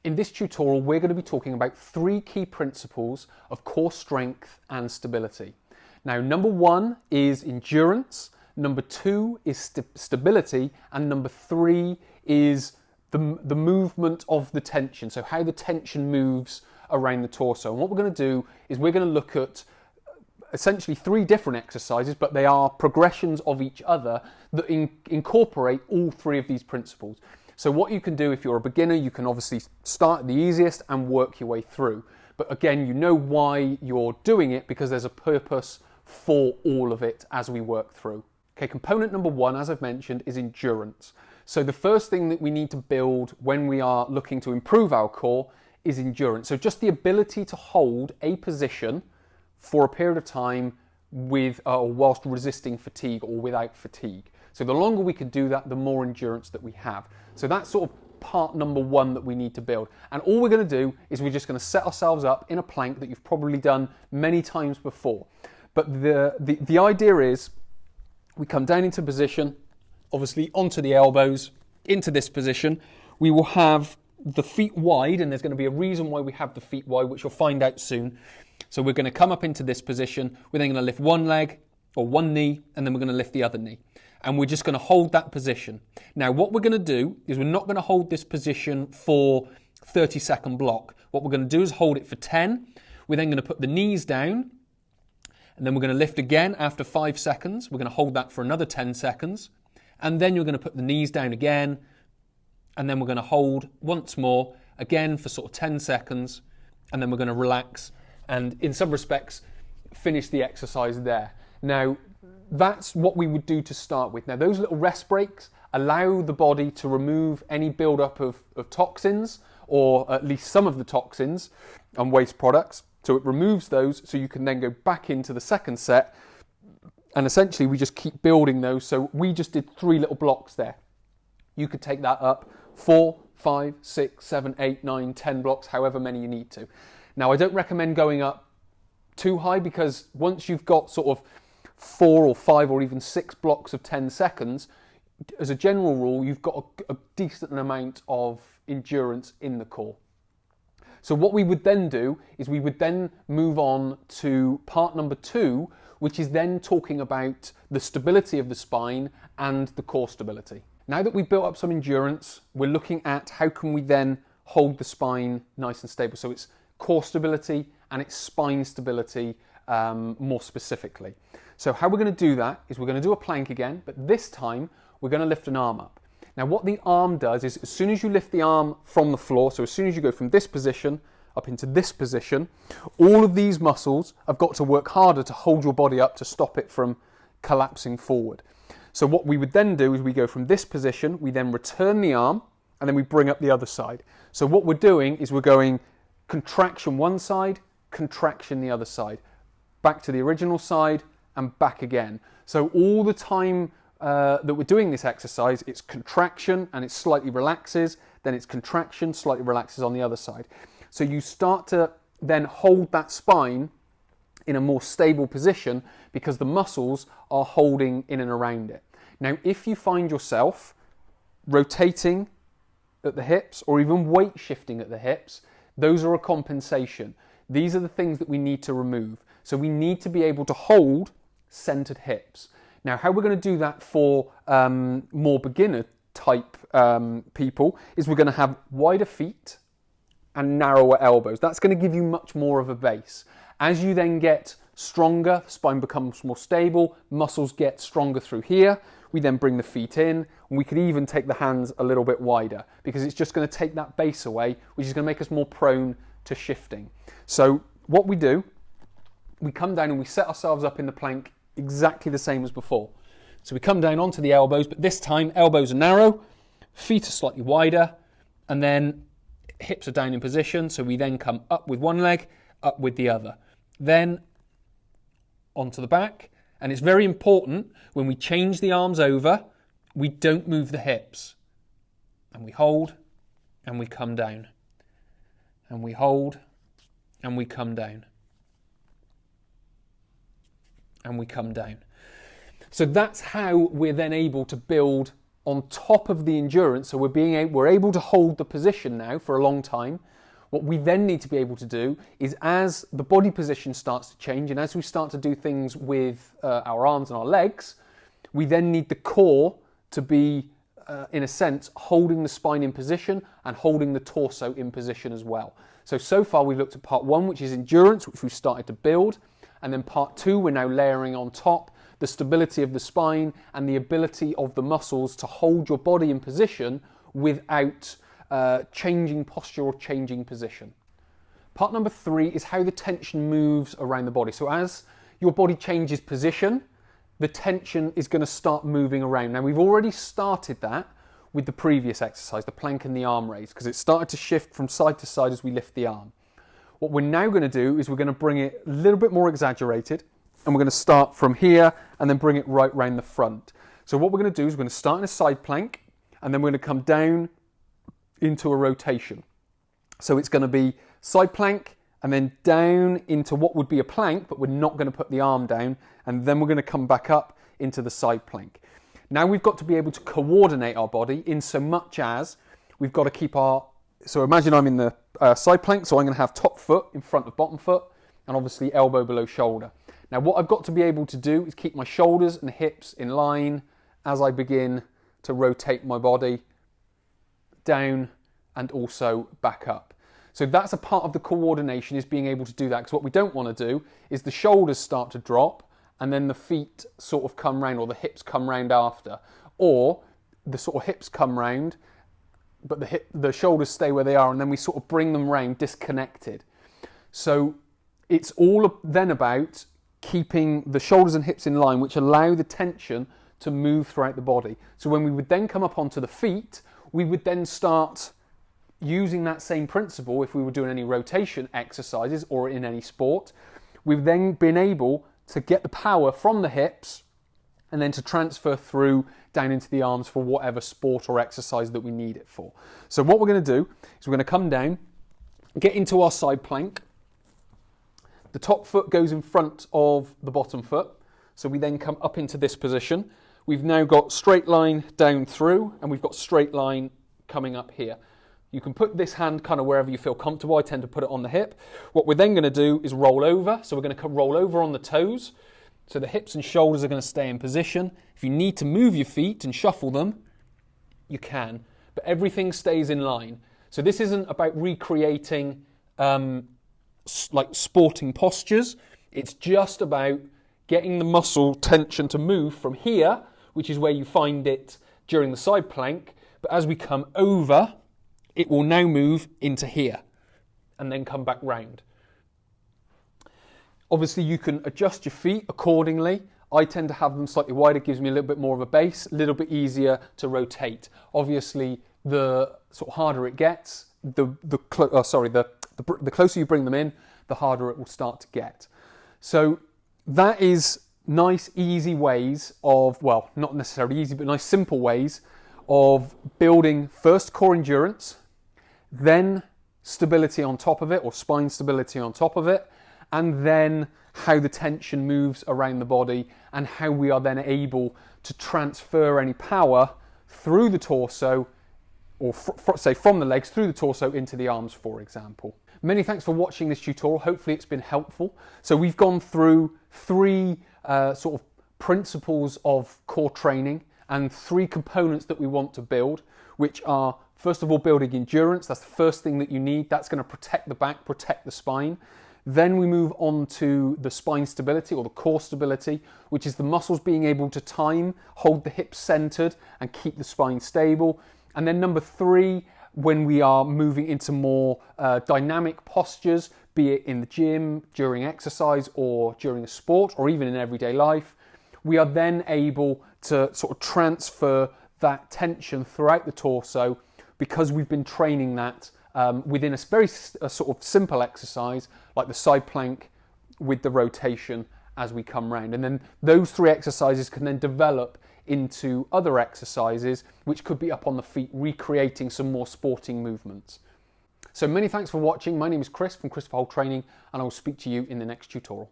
In this tutorial, we're going to be talking about 3 key principles of core strength and stability. Now, number 1 is endurance, number 2 is stability, and number 3 is the movement of the tension, so how the tension moves around the torso. And what we're going to do is we're going to look at essentially 3 different exercises, but they are progressions of each other that incorporate all 3 of these principles. So what you can do if you're a beginner, you can obviously start at the easiest and work your way through. But again, you know why you're doing it because there's a purpose for all of it as we work through. Okay, component number 1, as I've mentioned, is endurance. So the first thing that we need to build when we are looking to improve our core is endurance. So just the ability to hold a position for a period of time with whilst resisting fatigue or without fatigue. So the longer we can do that, the more endurance that we have. So that's sort of part number 1 that we need to build. And all we're going to do is we're just going to set ourselves up in a plank that you've probably done many times before. But the idea is we come down into position, obviously onto the elbows, into this position. We will have the feet wide, and there's going to be a reason why we have the feet wide, which you'll find out soon. So we're going to come up into this position. We're then going to lift one leg or one knee, and then we're going to lift the other knee. And we're just going to hold that position. Now, what we're going to do is we're not going to hold this position for 30-second block. What we're going to do is hold it for 10. We're then going to put the knees down, and then we're going to lift again after 5 seconds. We're going to hold that for another 10 seconds. And then you're going to put the knees down again, and then we're going to hold once more, again for sort of 10 seconds, and then we're going to relax, and in some respects, finish the exercise there. Now, that's what we would do to start with. Now, those little rest breaks allow the body to remove any buildup of toxins, or at least some of the toxins and waste products. So it removes those, so you can then go back into the second set, and essentially we just keep building those. So we just did 3 little blocks there. You could take that up 4, 5, 6, 7, 8, 9, 10 blocks, however many you need to. Now, I don't recommend going up too high, because once you've got sort of 4 or 5 or even 6 blocks of 10 seconds, as a general rule, you've got a decent amount of endurance in the core. So what we would then do is we would then move on to part number 2, which is then talking about the stability of the spine and the core stability. Now that we've built up some endurance, we're looking at how can we then hold the spine nice and stable. So it's core stability and it's spine stability more specifically. So how we're going to do that is we're going to do a plank again, but this time we're going to lift an arm up. Now what the arm does is as soon as you lift the arm from the floor, so as soon as you go from this position up into this position, all of these muscles have got to work harder to hold your body up to stop it from collapsing forward. So what we would then do is we go from this position, we then return the arm, and then we bring up the other side. So what we're doing is we're going contraction one side, contraction the other side, back to the original side, and back again. So all the time that we're doing this exercise, it's contraction and it slightly relaxes, then it's contraction, slightly relaxes on the other side. So you start to then hold that spine in a more stable position because the muscles are holding in and around it. Now, if you find yourself rotating at the hips or even weight shifting at the hips, those are a compensation. These are the things that we need to remove. So we need to be able to hold centered hips. Now, how we're going to do that for more beginner type people is we're going to have wider feet and narrower elbows. That's going to give you much more of a base. As you then get stronger, the spine becomes more stable, muscles get stronger through here. We then bring the feet in, and we could even take the hands a little bit wider because it's just going to take that base away, which is going to make us more prone to shifting. So what we do, we come down and we set ourselves up in the plank exactly the same as before. So we come down onto the elbows, but this time elbows are narrow, feet are slightly wider, and then hips are down in position. So we then come up with one leg, up with the other. Then onto the back. And it's very important when we change the arms over, we don't move the hips. And we hold, and we come down. And we hold, and we come down. And we come down. So that's how we're then able to build on top of the endurance, so we're able to hold the position now for a long time. What we then need to be able to do is, as the body position starts to change and as we start to do things with our arms and our legs, we then need the core to be, in a sense, holding the spine in position and holding the torso in position as well. So far we've looked at part 1, which is endurance, which we've started to build. And then part 2, we're now layering on top the stability of the spine and the ability of the muscles to hold your body in position without changing posture or changing position. Part number 3 is how the tension moves around the body. So as your body changes position, the tension is going to start moving around. Now we've already started that with the previous exercise, the plank and the arm raise, because it started to shift from side to side as we lift the arm. What we're now going to do is we're going to bring it a little bit more exaggerated, and we're going to start from here and then bring it right round the front. So what we're going to do is we're going to start in a side plank, and then we're going to come down into a rotation. So it's going to be side plank and then down into what would be a plank, but we're not going to put the arm down, and then we're going to come back up into the side plank. Now we've got to be able to coordinate our body in so much as we've got to keep so imagine I'm in the side plank, so I'm going to have top foot in front of bottom foot, and obviously elbow below shoulder. Now what I've got to be able to do is keep my shoulders and hips in line as I begin to rotate my body down and also back up. So that's a part of the coordination, is being able to do that, because what we don't want to do is the shoulders start to drop and then the feet sort of come round, or the hips come round after, or the sort of hips come round but the shoulders stay where they are, and then we sort of bring them round disconnected. So it's all then about keeping the shoulders and hips in line, which allow the tension to move throughout the body. So when we would then come up onto the feet, we would then start using that same principle. If we were doing any rotation exercises or in any sport, we've then been able to get the power from the hips and then to transfer through down into the arms for whatever sport or exercise that we need it for. So what we're going to do is we're going to come down, get into our side plank. The top foot goes in front of the bottom foot. So we then come up into this position. We've now got straight line down through, and we've got straight line coming up here. You can put this hand kind of wherever you feel comfortable. I tend to put it on the hip. What we're then going to do is roll over. So we're going to roll over on the toes. So the hips and shoulders are going to stay in position. If you need to move your feet and shuffle them, you can. But everything stays in line. So this isn't about recreating like sporting postures. It's just about getting the muscle tension to move from here, which is where you find it during the side plank. But as we come over, it will now move into here and then come back round. Obviously, you can adjust your feet accordingly. I tend to have them slightly wider. It gives me a little bit more of a base, a little bit easier to rotate. Obviously, the sort of harder it gets, the closer you bring them in, the harder it will start to get. So that is nice, easy ways of, well, not necessarily easy, but nice, simple ways of building first core endurance, then stability on top of it, or spine stability on top of it, and then how the tension moves around the body and how we are then able to transfer any power through the torso, or say from the legs through the torso into the arms, for example. Many thanks for watching this tutorial. Hopefully it's been helpful. So we've gone through 3 sort of principles of core training and 3 components that we want to build, which are, first of all, building endurance. That's the first thing that you need. That's going to protect the back, protect the spine. Then we move on to the spine stability, or the core stability, which is the muscles being able to time, hold the hips centered and keep the spine stable. And then number 3, when we are moving into more dynamic postures, be it in the gym, during exercise, or during a sport, or even in everyday life, we are then able to sort of transfer that tension throughout the torso, because we've been training that within a very sort of simple exercise like the side plank with the rotation as we come round. And then those 3 exercises can then develop into other exercises which could be up on the feet, recreating some more sporting movements. So many thanks for watching. My name is Chris from Christopher Holt Training, and I will speak to you in the next tutorial.